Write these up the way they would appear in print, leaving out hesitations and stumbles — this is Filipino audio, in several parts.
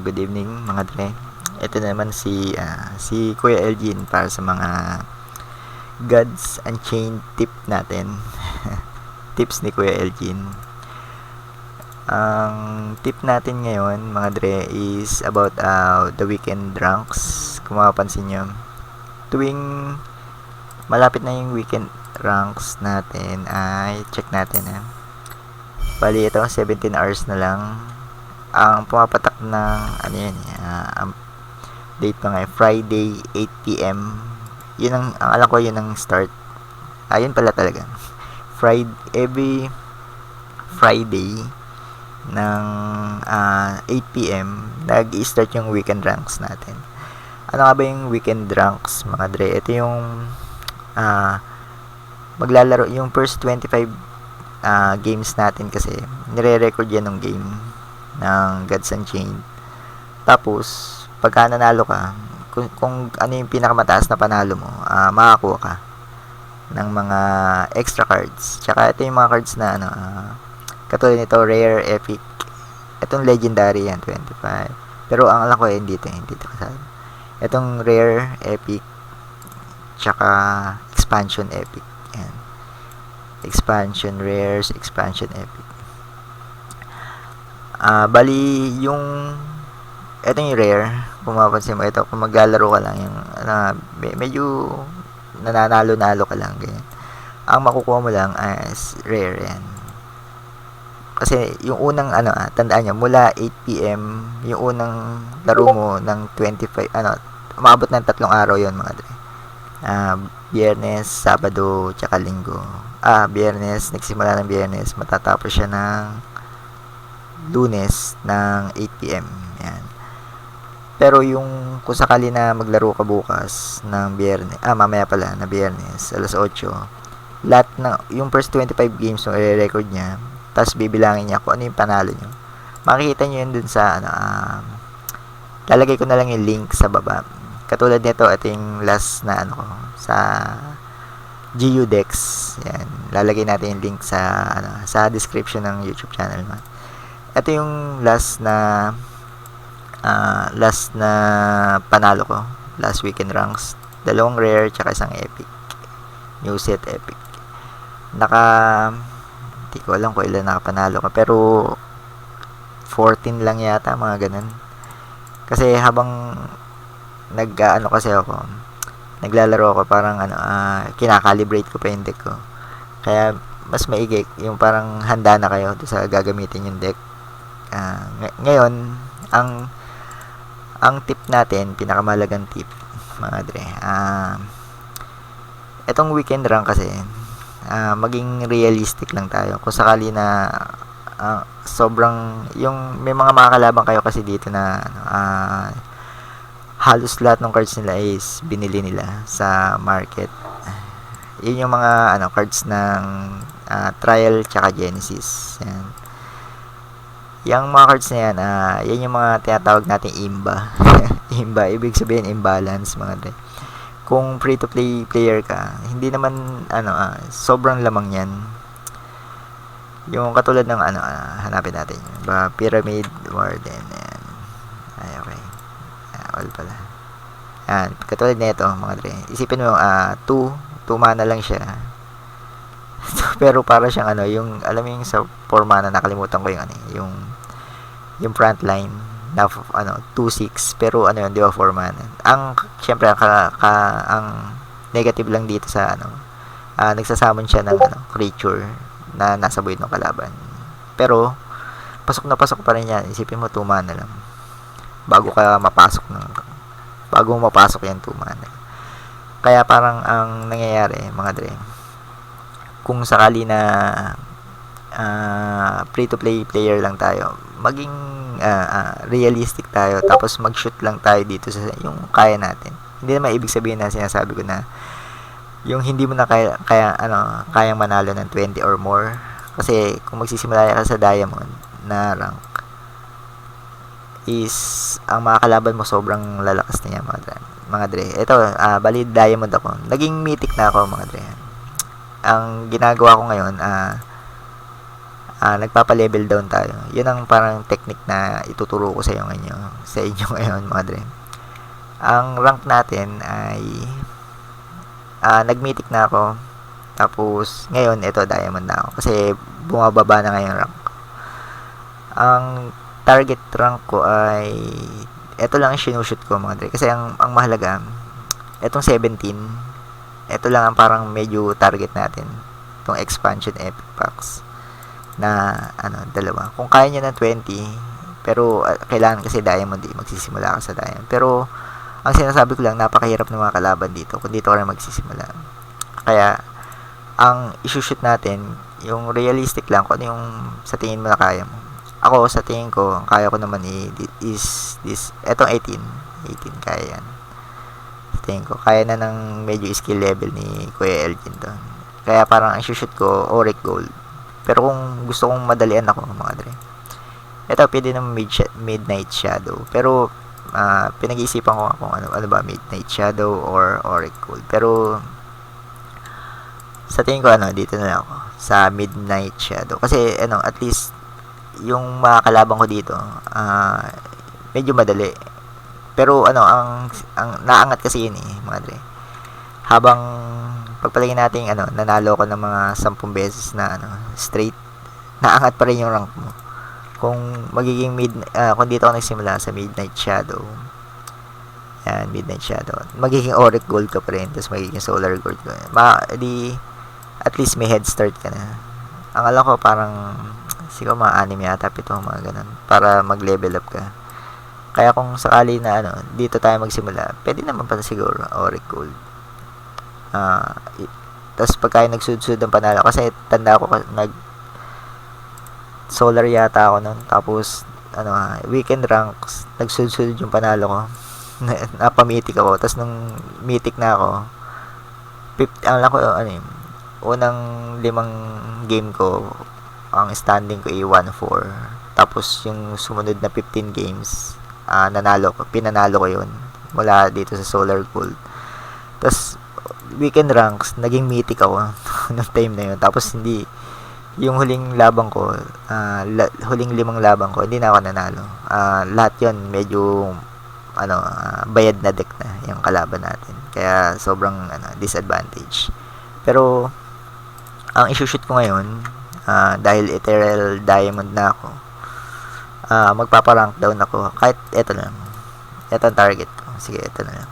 Good evening mga dre. Ito naman si Kuya Elgin para sa mga Gods Unchained tip natin. Tips ni Kuya Elgin. Ang tip natin ngayon mga dre is about the weekend ranks. Kung mapapansin nyo, tuwing malapit na yung weekend ranks natin ay check natin Bali ito 17 hours na lang ang pumapatak ng ang date pa nga Friday 8 p.m. Yun ang alam ko, yun ang start. Ayun pala talaga. Every Friday ng 8 p.m. nag-i-start yung weekend ranks natin. Ano nga ba yung weekend ranks mga dre? Ito yung maglalaro yung first 25 games natin kasi nire-record yan ng game ng Gods Unchained. Tapos pagka nanalo ka, kung ano yung pinakamataas na panalo mo, makakuha ka ng mga extra cards. Tsaka ito yung mga cards na katulad nito, rare, epic. Itong legendary yan, 25. Pero ang alam ko hindi ito kasali. Itong rare, epic, tsaka expansion epic. Yan. Expansion rares, expansion epic. Bali yung ito yung rare. Kung mapapansin mo, ito kung maglalaro ka lang yung medyo nananalo-nalo ka lang ganyan. Ang makukuha mo lang is rare yan. Kasi yung unang tandaan nyo, mula 8 p.m. yung unang laro mo ng 25 umabot ng 3 araw yon mga dre. Biyernes, Sabado, tsaka Linggo. Biyernes, nagsimula ng Biyernes, matatapos siya ng Lunes ng 8 p.m. Yan. Pero yung kung sakali na maglaro ka bukas ng Biyernes, mamaya pala na Biyernes, alas 8, lahat na yung first 25 games na i-record niya, tapos bibilangin niya kung ano yung panalo niyo. Makikita niyo yun dun sa lalagay ko na lang yung link sa baba. Katulad nito, ito yung last na sa GU Dex. Yan. Lalagay natin yung link sa description ng YouTube channel mo. Ito yung last na panalo ko. Last weekend ranks. 2 rare tsaka isang epic. New set epic. Hindi ko alam kung ilan nakapanalo ka. Pero 14 lang yata, mga ganun. Kasi habang kasi ako, naglalaro ako, parang kinakalibrate ko pa yung deck ko. Kaya mas maigi yung parang handa na kayo sa gagamitin yung deck. Ngayon, ang tip natin, pinakamalagang tip mga dre, etong weekend rank kasi, maging realistic lang tayo. Kung sakali na sobrang yung may mga makakalabang kayo kasi dito na halos lahat ng cards nila is binili nila sa market. Yun yung mga cards ng trial tsaka genesis. Yan. Yung mga cards na yan, yan yung mga tinatawag natin imba. Imba, ibig sabihin imbalance mga dre. Kung free to play player ka, hindi naman sobrang lamang yan. Yung katulad ng hanapin natin Pyramid Warden. Yan. Ay, okay. All pala. Yan, katulad nito mga dre. Isipin mo 2 mana lang siya. Pero para siyang yung alam mo yung sa 4 mana, nakalimutan ko yung front line na 2-6, pero yun, di ba 4 mana. Ang syempre ang negative lang dito sa nagsasamon siya ng creature na nasa void ng kalaban. Pero pasok na pasok pa rin yan. Isipin mo 2 mana lang bago mapasok yan 2 mana. Kaya parang ang nangyayari mga dre, kung sakali na free to play player lang tayo, maging realistic tayo, tapos mag-shoot lang tayo dito sa yung kaya natin. Hindi naman ibig sabihin na sinasabi ko na yung hindi mo na kayang manalo ng 20 or more. Kasi kung magsisimula ka sa diamond na rank, is ang mga kalaban mo sobrang lalakas na yan mga dre. Ito, bali diamond ako. Naging mythic na ako mga dre. Ang ginagawa ko ngayon, nagpapa-level down tayo. Yun ang parang technique na ituturo ko sa inyo ngayon mga dre. Ang rank natin ay nag-mythic na ako. Tapos ngayon ito diamond na ako kasi bumababa na ngayon rank. Ang target rank ko ay ito lang ang sinushoot ko mga dre. Kasi ang mahalaga etong 17. Ito lang ang parang medyo target natin. Itong expansion epic packs na dalawa. Kung kaya nyo ng 20, pero kailangan kasi diamond magsisimula ka sa diamond. Pero ang sinasabi ko lang, napakahirap ng mga kalaban dito kung dito ka rin magsisimula. Kaya ang isushoot natin, yung realistic lang kung ano yung sa tingin mo na kaya mo. Ako sa tingin ko, ang kaya ko naman is this, etong 18 kaya yan. Sa tingin ko, kaya na ng medyo skill level ni Kuya Elgin to. Kaya parang ang isushoot ko, Auric Gold. Pero kung gusto kong madalian ako mga dre, ito pwede ng Midnight Shadow. Pero pinag-iisipan ko kung ano ba, Midnight Shadow or Auric Gold. Pero sa tingin ko dito na lang ako sa Midnight Shadow. Kasi at least yung mga kalaban ko dito medyo madali. Pero ang naangat kasi yun mga dre. Habang pagpalagay natin nanalo ko ng mga 10 beses na straight, naangat pa rin yung rank mo. Kung magiging kung dito ako nagsimula sa Midnight Shadow, yan, Midnight Shadow, magiging Auric Gold ka pa rin, tapos magiging Solar Gold ka. At least may head start ka na. Ang alam ko parang siguro mga 6 yata, 7 mga ganun, para mag-level up ka. Kaya kung sakali na dito tayo magsimula, pwede naman pa siguro Auric Gold. Tapos pagka nagsud-sud ang panalo, kasi tanda ko nag solar yata ako nun, tapos weekend ranks, nagsud-sud yung panalo ko. Napamitik ako, tapos nung mythic na ako, alam ko unang 5 game ko, ang standing ko ay 1-4, tapos yung sumunod na 15 games, pinanalo ko yun mula dito sa Solar Gold. Tapos weekend ranks, naging mythic ako noong time na yun. Tapos hindi, yung huling 5 labang ko, hindi na ako nanalo. Lahat yun, medyo, bayad na deck na yung kalaban natin. Kaya, sobrang, disadvantage. Pero, ang isushoot ko ngayon, dahil Ethereal Diamond na ako, magpaparank down ako. Kahit, eto lang. Eto ang target ko. Sige, eto na lang.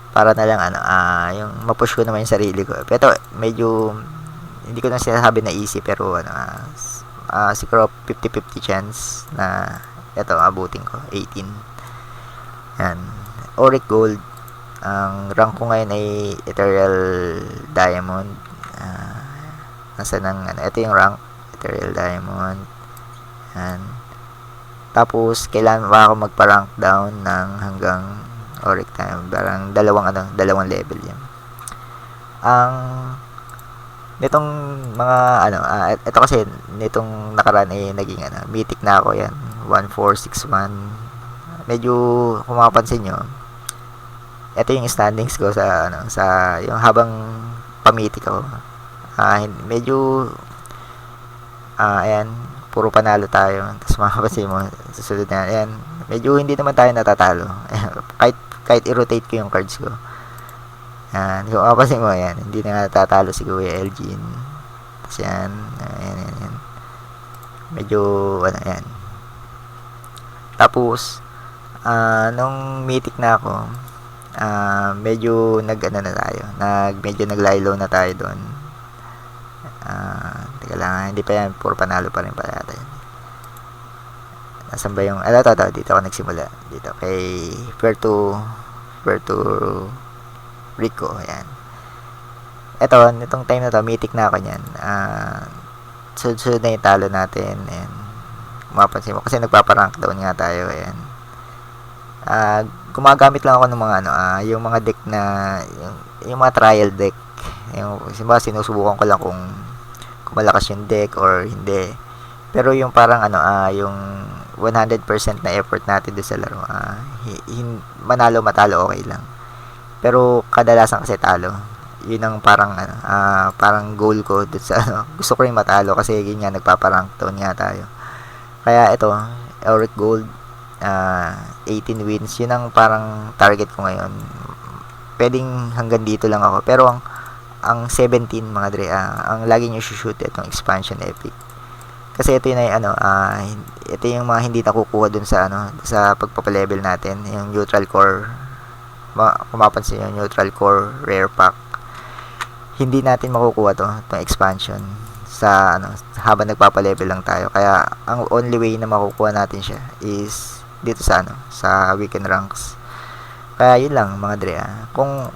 Para na lang yung mapush ko naman yung sarili ko. Pero medyo hindi ko na sinasabi na easy, pero siguro 50-50 chance na ito abutin ko 18. Yan, Auric Gold. Ang rank ko ngayon ay Ethereal Diamond. Nasa nang ito yung rank, Ethereal Diamond. Yan. Tapos kailangan pa ako magpa-rank down ng hanggang Auric time, parang dalawang level yan. Ang nitong mga ito kasi nitong nakaraan ay naging mythic na ako yan, 1461. Medyo kung mapapansin nyo, ito yung standings ko sa yung habang pamitik ako. Medyo ayan, puro panalo tayo. Tapos mapapansin mo susunod na ayan, medyo hindi naman tayo natatalo. kahit i-rotate ko yung cards ko. Yan, kung mapapansin mo yan, hindi na natatalo si Kuya Elgin. Tapos yan, ayan. Medyo yan. Tapos nung mythic na ako, medyo medyo naglaylo na tayo doon. Teka lang, hindi pa yan, puro panalo pa rin pala tayo. Nasaan ba yung dito ako nagsimula, dito kay Puerto Rico. Ayan, eto, nitong time na to mythic na ako nyan. Sunod na yung talo natin. Ayan, mapapansin mo kasi nagpaparank down nga tayo. Ayan, gumagamit lang ako ng mga yung mga deck na yung mga trial deck. Yung sinusubukan ko lang kung malakas yung deck or hindi. Pero yung parang yung 100% na effort natin doon sa laro, manalo matalo okay lang. Pero kadalasan kasi talo yun ang parang parang goal ko dun sa gusto ko rin matalo kasi yun nga nagpaparank doon nga tayo. Kaya ito, Auric Gold, 18 wins, yun ang parang target ko ngayon. Pwedeng hanggang dito lang ako, pero ang 17 mga dre, ang lagi nyo shoot itong expansion epic. Kasi ito yun ay ito yung mga hindi nakukuha dun sa sa pagpapalevel natin, yung neutral core. Kung mapansin yung neutral core rare pack, hindi natin makukuha itong expansion sa habang nagpapalevel lang tayo. Kaya ang only way na makukuha natin siya is dito sa sa weekend ranks. Kaya yun lang mga dre. Kung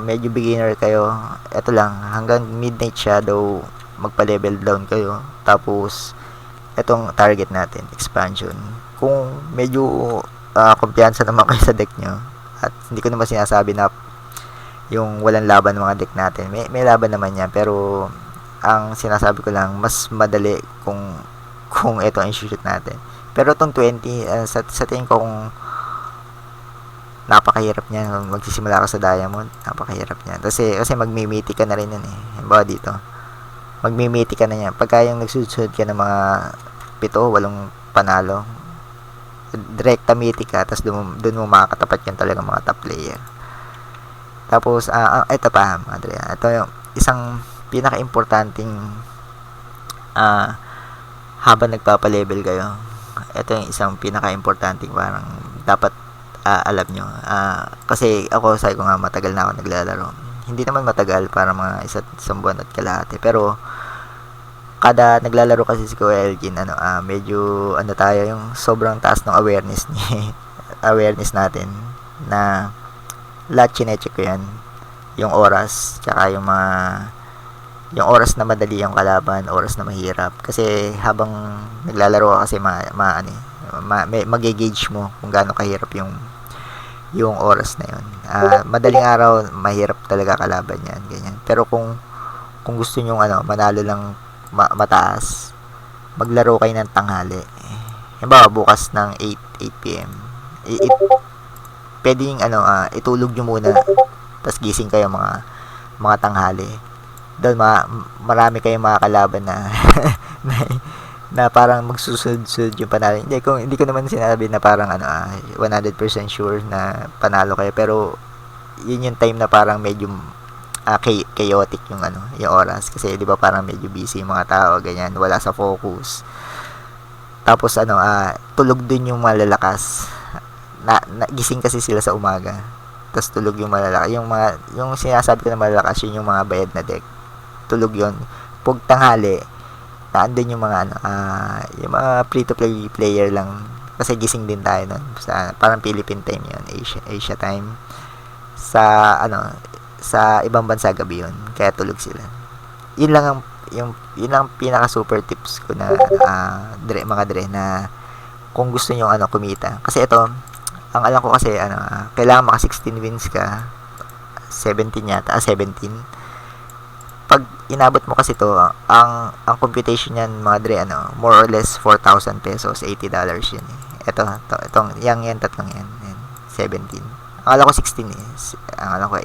medyo beginner kayo, ito lang, hanggang midnight shadow magpa-level down kayo, tapos itong target natin, expansion. Kung medyo kumpiyansa naman kayo sa deck nyo, at hindi ko naman sinasabi na yung walang laban ng mga deck natin, may laban naman yan, pero ang sinasabi ko lang, mas madali kung ito ang shoot natin. Pero itong 20, sa tingin ko, kung napakahirap niyan, magsisimula ka sa diamond, napakahirap niyan. Kasi magmimiti ka na rin yan eh. Halimbawa dito, magmimiti ka na yan. Pagka yung nagsusunod ka ng mga 7, 8 panalo, direkta miti ka, tapos doon mo makakatapat yan talaga mga top player. Tapos, ito pa, madre, ito yung isang pinaka-importanting habang nagpapa-level kayo. Ito yung isang pinaka-importanting parang dapat alam nyo. Kasi ako, sabi ko nga, matagal na ako naglalaro. Hindi naman matagal, para mga isang buwan at kalahati. Pero, kada naglalaro kasi si Kuya Elgin, medyo, tayo, yung sobrang taas ng awareness natin, na lahat chinecheck ko yan. Yung oras, tsaka yung oras na madali yung kalaban, oras na mahirap. Kasi, habang naglalaro ka kasi, mag-gauge mo kung gaano kahirap yung oras na yun. Madaling araw, mahirap talaga kalaban yan, ganyan. Pero kung gusto nyo manalo lang mataas, maglaro kayo ng tanghali. Halimbawa, bukas ng 8 p.m. Pwedeng itulog nyo muna, tapos gising kayo mga tanghali. Doon marami kayong mga kalaban na na parang magsusunod-sunod yung panalo. Hindi ko naman sinabi na parang 100% sure na panalo kayo, pero yun yung time na parang medyo chaotic yung yung oras, kasi 'di ba parang medyo busy yung mga tao, ganyan, wala sa focus. Tapos tulog din yung malalakas. Gising kasi sila sa umaga. Tapos tulog yung malalakas. Yung sinasabi ko na malalakas, yun yung mga bayad na deck. Tulog yun. Pag tanghali, naandun yung mga yung mga free to play player lang, kasi gising din tayo nun sa parang Philippine time yun, Asia time, sa sa ibang bansa gabi yun, kaya tulog sila. Yun lang ang pinaka super tips ko na mga dre, na kung gusto niyo kumita, kasi ito ang alam ko kasi kailangan maka 16 wins ka, 17 yata, 17. Pag inabot mo kasi to, ang computation niyan mga dre, more or less 4,000 pesos, $80 yan eh. Itong yan tatlong yan, 17. Ang alam ko 16 eh. Ang alam ko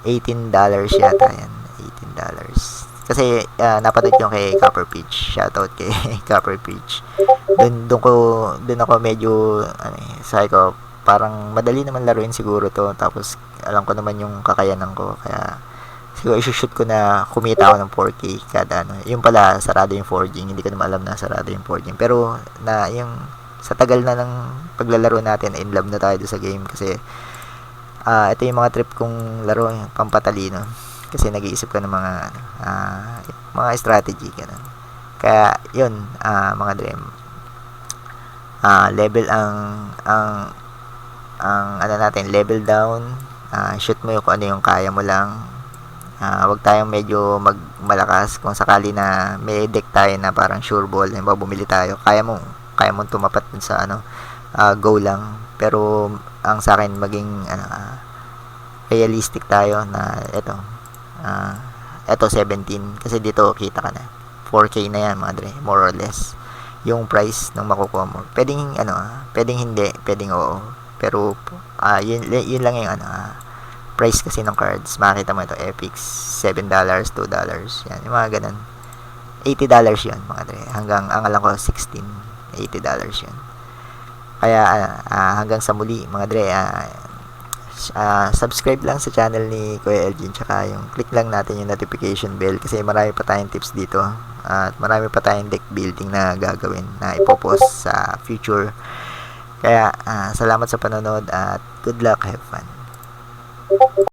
$18 yata yan, $18. Kasi napanood yung kay Copper Peach, shoutout kay Copper Peach. Doon ako medyo sabi ko, parang madali naman laruin siguro to, tapos alam ko naman yung kakayanan ko, kaya siguro isushoot ko na kumita ako ng 4K kada yung pala sarado yung forging, hindi ko naman alam na sarado yung forging, pero yung sa tagal na ng paglalaro natin, in love na tayo sa game, kasi ito yung mga trip kong laro, yung pampatalino, kasi nag-iisip ko ng mga strategy, ganun. Kaya yun, mga dream, level ang natin, level down, shoot mo yung kung ano yung kaya mo lang. Wag tayong medyo malakas. Kung sakali na may deck tayo na parang sure ball, bumili tayo, kaya mo tumapat sa go lang. Pero ang sa akin, maging realistic tayo na ito 17, kasi dito kita ka na 4K na yan mga dre, more or less yung price ng makukuha mo. Pwedeng hindi, pwedeng oo, pero yun lang yung price kasi ng cards. Makita mo ito, Epic, $7, $2. Yan, yung mga ganun. $80 yun, mga dre. Hanggang, ang alam ko, 16. $80 yun. Kaya, hanggang sa muli, mga dre, subscribe lang sa channel ni Kuya Elgin, tsaka yung click lang natin yung notification bell kasi marami pa tayong tips dito at marami pa tayong deck building na gagawin na ipopost sa future. Kaya salamat sa panonood at good luck, have fun.